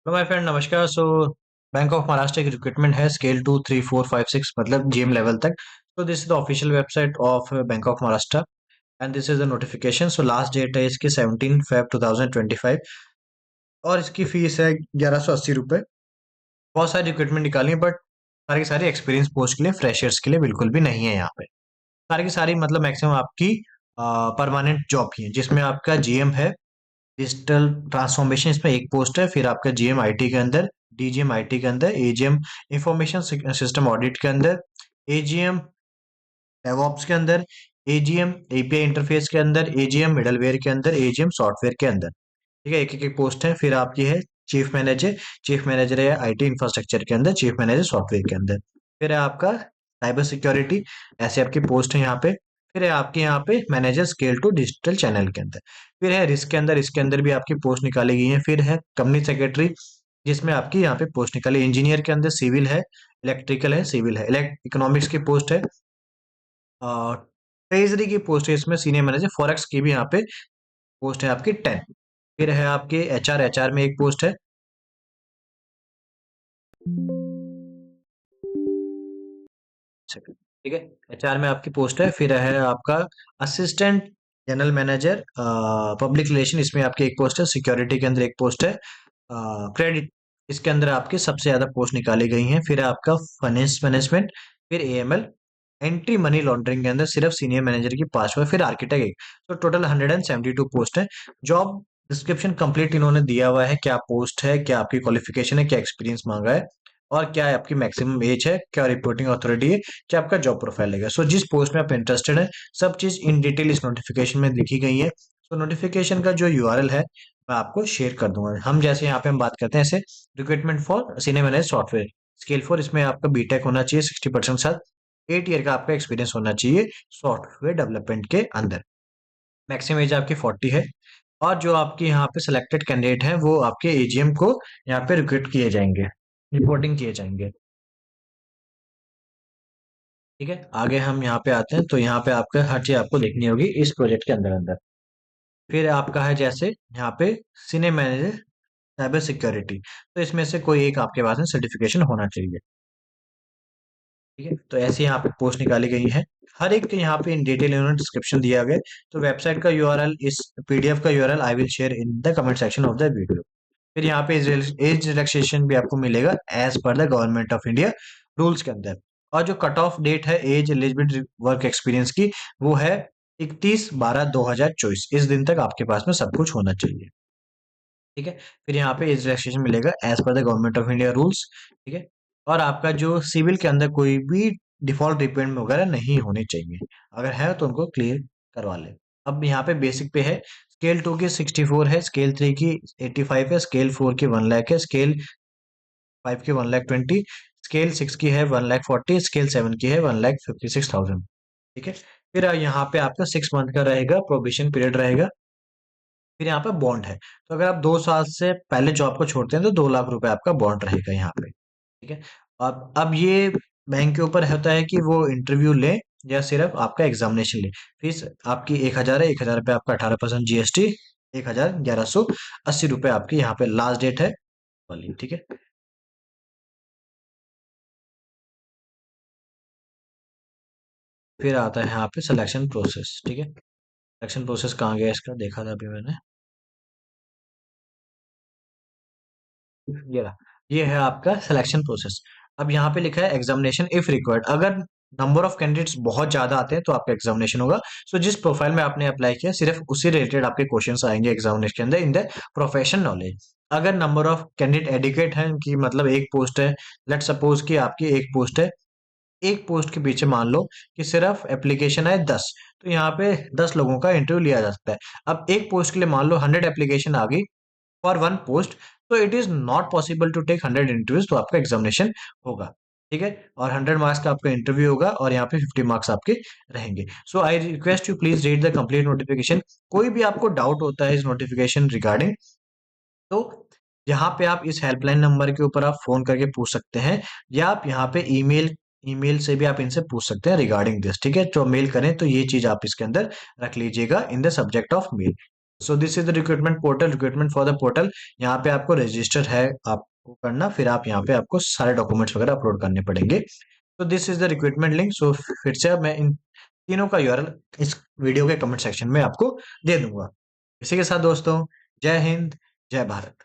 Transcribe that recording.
Hello my friend, नमस्कार। Bank of Maharashtra की recruitment है स्केल 2 3 4 5 6, मतलब जीएम लेवल तक। This is the official website of bank of Maharashtra and this is the notification. Last date है इसकी 17 Feb 2025 और इसकी फीस है 1180 रुपये। बहुत सारी रिक्रूटमेंट निकाली है, बट सारी की सारी एक्सपीरियंस पोस्ट के लिए, फ्रेशर्स के लिए बिल्कुल भी नहीं है यहाँ पे। सारी की सारी मतलब मैक्सिमम आपकी परमानेंट जॉब ही है, जिसमें आपका जीएम है, डिजिटल ट्रांसफॉर्मेशन, इसमें एक पोस्ट है। फिर आपका जीएम आईटी के अंदर, डीजीएम आईटी के अंदर, एजीएम इंफॉर्मेशन सिस्टम ऑडिट के अंदर, एजीएम डेवऑप्स के अंदर, एजीएम एपीआई इंटरफेस के अंदर, एजीएम मिडलवेयर के अंदर, एजीएम सॉफ्टवेयर के अंदर। ठीक है, एक एक पोस्ट है। फिर आपकी है चीफ मैनेजर। चीफ मैनेजर है आईटी इंफ्रास्ट्रक्चर के अंदर, चीफ मैनेजर सॉफ्टवेयर के अंदर। फिर है आपका साइबर सिक्योरिटी, ऐसे आपकी पोस्ट है यहाँ पे। फिर है आपके यहाँ पे manager scale two digital channel के अंदर। फिर है रिस्क के अंदर, इसके अंदर भी आपकी पोस्ट निकाली गई है। फिर है कंपनी सेक्रेटरी, जिसमें आपकी यहाँ पे पोस्ट निकाली। इंजीनियर के अंदर सिविल है, इलेक्ट्रिकल है, सिविल है, इकोनॉमिक्स की पोस्ट है। ट्रेजरी की पोस्ट है इसमें, सीनियर मैनेजर फॉरेक्स की भी यहाँ पे पोस्ट है आपकी 10। फिर है आपके एचआर, एचआर में एक पोस्ट है। ठीक है, एचआर में आपकी पोस्ट है। फिर है आपका assistant general manager public relation, इसमें आपकी एक पोस्ट है। सिक्योरिटी के अंदर एक पोस्ट है। क्रेडिट, इसके अंदर आपकी सबसे ज्यादा पोस्ट निकाली गई हैं। फिर है आपका फाइनेंस मैनेजमेंट, फिर एएमएल, एंटी मनी लॉन्ड्रिंग के अंदर सिर्फ सीनियर मैनेजर की 5 फिर आर्किटेक्ट एक। तो टोटल 172 पोस्ट है। जॉब डिस्क्रिप्शन कंप्लीट इन्होंने दिया हुआ है, क्या पोस्ट है, क्या आपकी क्वालिफिकेशन है, क्या एक्सपीरियंस मांगा है, और क्या आपकी मैक्सिमम एज है, क्या रिपोर्टिंग अथॉरिटी है, क्या आपका जॉब प्रोफाइल है। जिस पोस्ट में आप इंटरेस्टेड है, सब चीज इन डिटेल इस नोटिफिकेशन में लिखी गई है। नोटिफिकेशन का जो यूआरएल है मैं आपको शेयर कर दूंगा। हम जैसे यहाँ पे हम बात करते हैं ऐसे, recruitment for senior manager software scale 4, इसमें आपका बीटेक होना चाहिए 60% साथ, 8 ईयर का आपका एक्सपीरियंस होना चाहिए सॉफ्टवेयर डेवलपमेंट के अंदर। मैक्सिमम एज आपकी 40 है। और जो आपके यहाँ पे सिलेक्टेड कैंडिडेट हैं वो आपके एजीएम को यहाँ पे रिक्रूट किए जाएंगे, रिपोर्टिंग किए जाएंगे। ठीक है, आगे हम यहाँ पे आते हैं। तो यहाँ पे आपका हर चीज आपको देखनी होगी इस प्रोजेक्ट के अंदर अंदर। फिर आपका है जैसे यहाँ पे सीनियर मैनेजर साइबर सिक्योरिटी, तो इसमें से कोई एक आपके पास में सर्टिफिकेशन होना चाहिए। ठीक है, तो ऐसे यहाँ पे पोस्ट निकाली गई है। हर एक के यहाँ पे इन डिटेल इन्होंने डिस्क्रिप्शन दिया गया है। तो वेबसाइट का यूआरएल, इस पीडीएफ का URL I will share in the comment section of the video. फिर यहाँ पे एज रिलैक्सेशन भी आपको मिलेगा as per the government of India rules के अंदर। और जो कट ऑफ डेट है एज एलिजिबिलिटी वर्क एक्सपीरियंस की, वो है 31/12/2024। इस दिन तक आपके पास में सब कुछ होना चाहिए। ठीक है, फिर यहाँ पे एज रिलैक्सेशन मिलेगा as per the government of India rules. ठीक है, और आपका जो सिविल के अंदर कोई भी डिफॉल्ट रिपेमेंट वगैरह नहीं होनी चाहिए, अगर है तो उनको क्लियर करवा ले। अब यहाँ पे बेसिक पे है, स्केल 2 की 64 है, स्केल 3 की 85 है, स्केल 4 की 1 लाख है, स्केल 5 की 1 लाख 20, स्केल 6 की है 1 लाख 40, स्केल 7 की है 1 लाख 56,000। ठीक है, फिर यहाँ पे आपका 6 मंथ का रहेगा, प्रोबेशन पीरियड रहेगा। फिर यहाँ पे बॉन्ड है, तो अगर आप 2 साल से पहले जॉब को छोड़ते हैं तो 2 लाख रुपए आपका बॉन्ड रहेगा यहाँ पे। ठीक है, अब ये बैंक के ऊपर होता है कि वो इंटरव्यू ले या सिर्फ आपका एग्जामिनेशन ले। फीस आपकी 1,000 है, 1,000 पे आपका 18% जीएसटी, 1,1180 रुपये आपकी यहाँ पे लास्ट डेट है वाली। ठीक है, फिर आता है यहाँ पे सिलेक्शन प्रोसेस। ठीक है, सिलेक्शन प्रोसेस कहाँ गया इसका, देखा था अभी मैंने, ये रहा। ये है आपका सिलेक्शन प्रोसेस। अब यहाँ पे लिखा है एग्जामिनेशन इफ रिक्वायर्ड, अगर नंबर ऑफ कैंडिडेट्स बहुत ज्यादा आते हैं तो आपका एग्जामिनेशन होगा। जिस प्रोफाइल में आपने अप्लाई किया सिर्फ उसी रिलेटेड आपके क्वेश्चंस आएंगे एग्जामिनेशन के अंदर इन द प्रोफेशन नॉलेज। अगर नंबर ऑफ कैंडिडेट एडिकेट हैं कि मतलब एक पोस्ट है, लेट सपोज कि आपकी एक पोस्ट है, एक पोस्ट के पीछे मान लो कि सिर्फ एप्लीकेशन है 10, तो यहाँ पे 10 लोगों का इंटरव्यू लिया जा सकता है। अब एक पोस्ट के लिए मान लो 100 एप्लीकेशन आ गई फॉर वन पोस्ट, तो it is not possible to take 100 interviews, तो आपका एग्जामिनेशन होगा। ठीक है, और 100 मार्क्स का आपका इंटरव्यू होगा और यहाँ पे 50 मार्क्स आपके रहेंगे। I request you please read the complete notification. कोई भी आपको डाउट होता है इस नोटिफिकेशन रिगार्डिंग, तो यहाँ पे आप इस हेल्पलाइन नंबर के ऊपर आप फोन करके पूछ सकते हैं, या आप यहाँ पे ईमेल ईमेल से भी आप इनसे पूछ सकते हैं रिगार्डिंग दिस। ठीक है, तो मेल करें तो ये चीज आप इसके अंदर रख लीजिएगा in the subject of male. So this is the recruitment portal, recruitment for the portal. यहाँ पे आपको रजिस्टर है आपको करना, फिर आप यहाँ पे आपको सारे डॉक्यूमेंट्स वगैरह अपलोड करने पड़ेंगे। तो this is the recruitment link. So फिर से अब मैं इन तीनों का यूआरएल इस वीडियो के कमेंट सेक्शन में आपको दे दूंगा। इसी के साथ दोस्तों, जय हिंद, जय भारत।